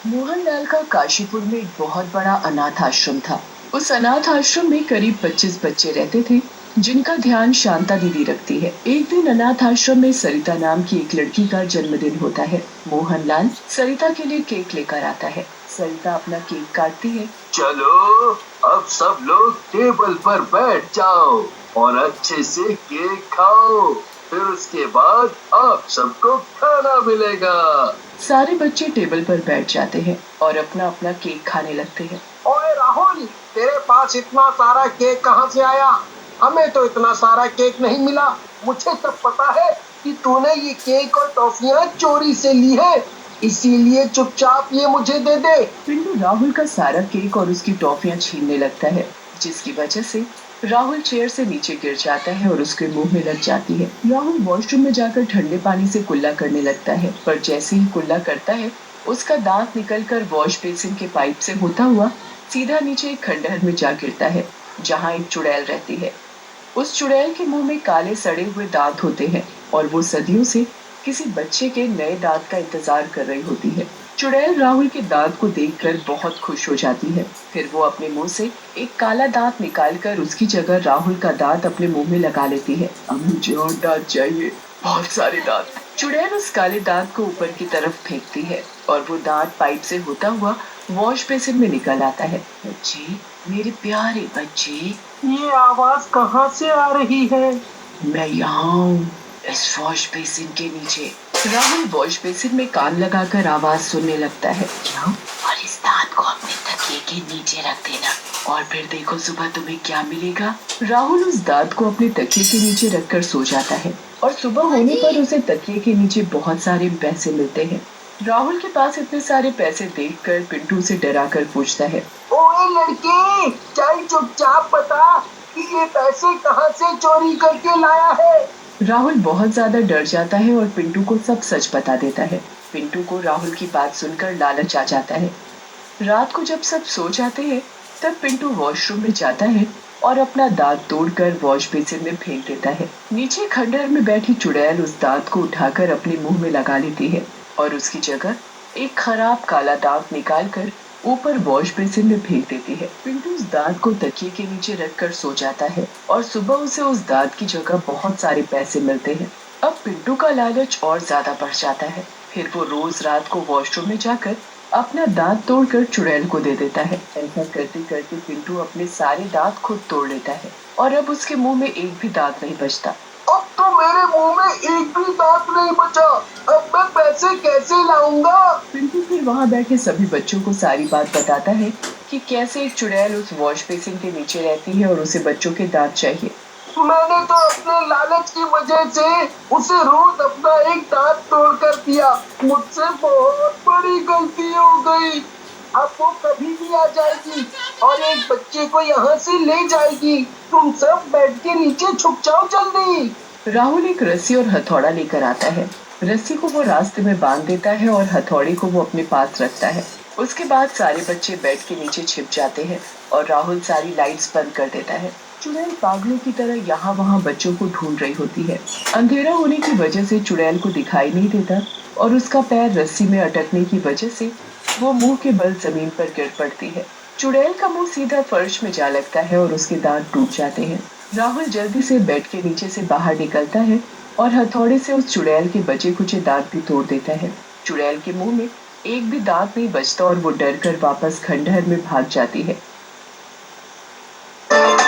मोहनलाल का काशीपुर में एक बहुत बड़ा अनाथ आश्रम था। उस अनाथ आश्रम में करीब 25 बच्चे रहते थे, जिनका ध्यान शांता दीदी रखती है। एक दिन अनाथ आश्रम में सरिता नाम की एक लड़की का जन्मदिन होता है। मोहनलाल सरिता के लिए केक लेकर आता है। सरिता अपना केक काटती है। चलो, अब सब लोग टेबल पर बैठ जाओ और अच्छे से केक खाओ। फिर उसके बाद आप सबको खाना मिलेगा। सारे बच्चे टेबल पर बैठ जाते हैं और अपना अपना केक खाने लगते हैं। ओए राहुल, तेरे पास इतना सारा केक कहाँ से आया? हमें तो इतना सारा केक नहीं मिला। मुझे सब पता है कि तूने ये केक और टॉफियाँ चोरी से ली है, इसीलिए चुपचाप ये मुझे दे दे। पिंटू राहुल का सारा केक और उसकी टॉफियां छीनने लगता है, जिसकी वजह से राहुल चेयर से नीचे गिर जाता है और उसके मुंह में लग जाती है। राहुल वॉशरूम में जाकर ठंडे पानी से कुल्ला करने लगता है, पर जैसे ही कुल्ला करता है, उसका दांत निकलकर वॉश बेसिन के पाइप से होता हुआ सीधा नीचे एक खंडहर में जा गिरता है, जहाँ एक चुड़ैल रहती है। उस चुड़ैल के मुंह में काले सड़े हुए दांत होते हैं और वो सदियों से किसी बच्चे के नए दांत का इंतजार कर रही होती है। चुड़ैल राहुल के दांत को देखकर बहुत खुश हो जाती है। फिर वो अपने मुंह से एक काला दांत निकालकर उसकी जगह राहुल का दांत अपने मुंह में लगा लेती है। अब मुझे और दांत चाहिए, बहुत सारे दांत। चुड़ैल उस काले दांत को ऊपर की तरफ फेंकती है और वो दांत पाइप से होता हुआ वॉश बेसिन में निकल आता है। बच्चे, मेरे प्यारे बच्चे, ये आवाज कहाँ से आ रही है? मैं यहाँ हूँ, इस वॉश बेसिन के नीचे। राहुल वॉश बेसिन में कान लगाकर आवाज सुनने लगता है। जाओ और इस दांत को अपने तकिए के नीचे रख देना और फिर देखो सुबह तुम्हें क्या मिलेगा। राहुल उस दांत को अपने तकिए के नीचे रखकर सो जाता है और सुबह होने पर उसे तकिए के नीचे बहुत सारे पैसे मिलते हैं। राहुल के पास इतने सारे पैसे देखकर पिंटू से डरा कर पूछता है। ओए लड़के, चल चुपचाप बता कि ये पैसे कहाँ से चोरी करके लाया है। राहुल बहुत ज्यादा डर जाता है और पिंटू को सब सच बता देता है। पिंटू को राहुल की बात सुनकर लालच आ जाता है। रात को जब सब सो जाते हैं, तब पिंटू वॉशरूम में जाता है और अपना दांत तोड़कर वॉश बेसिन में फेंक देता है। नीचे खंडहर में बैठी चुड़ैल उस दांत को उठाकर अपने मुंह में लगा लेती है और उसकी जगह एक खराब काला दांत निकालकर ऊपर वॉश बेसिन में फेंक देती है। पिंटू उस दांत को तकिए के नीचे रखकर सो जाता है और सुबह उसे उस दांत की जगह बहुत सारे पैसे मिलते हैं। अब पिंटू का लालच और ज्यादा बढ़ जाता है। फिर वो रोज रात को वॉशरूम में जाकर अपना दांत तोड़कर चुड़ैल को दे देता है। ऐसा करते करते पिंटू अपने सारे दांत खुद तोड़ लेता है और अब उसके मुंह में एक भी दांत नहीं बचता। अब तो मेरे मुंह में एक भी दांत नहीं बचा। अब मैं पैसे कैसे लाऊंगा? पिंटू फिर वहाँ बैठे सभी बच्चों को सारी बात बताता है कि कैसे एक चुड़ैल उस वॉश बेसिन के नीचे रहती है और उसे बच्चों के दांत चाहिए। मैंने तो अपने लालच की वजह से उसे रोज अपना एक दांत तोड़ कर दिया। मुझसे बहुत बड़ी गलती हो गई। अब वो कभी भी आ जाएगी और एक बच्चे को यहाँ से ले जाएगी। तुम सब बेड के नीचे छुप जाओ जल्दी। राहुल एक रस्सी और हथौड़ा लेकर आता है। रस्सी को वो रास्ते में बांध देता है और हथौड़े को वो अपने पास रखता है। उसके बाद सारे बच्चे बेड के नीचे छिप जाते हैं और राहुल सारी लाइट्स बंद कर देता है। चुड़ैल पागलों की तरह यहाँ वहाँ बच्चों को ढूंढ रही होती है। अंधेरा होने की वजह से चुड़ैल को दिखाई नहीं देता और उसका पैर रस्सी में अटकने की वजह से वो मुंह के बल जमीन पर गिर पड़ती है। चुड़ैल का मुंह सीधा फर्श में जा लगता है और उसके दांत टूट जाते हैं। राहुल जल्दी से बेड के नीचे से बाहर निकलता है और हथौड़े से उस चुड़ैल के बचे कुचे दांत भी तोड़ देता है। चुड़ैल के मुंह में एक भी दांत नहीं बचता और वो डर कर वापस खंडहर में भाग जाती है।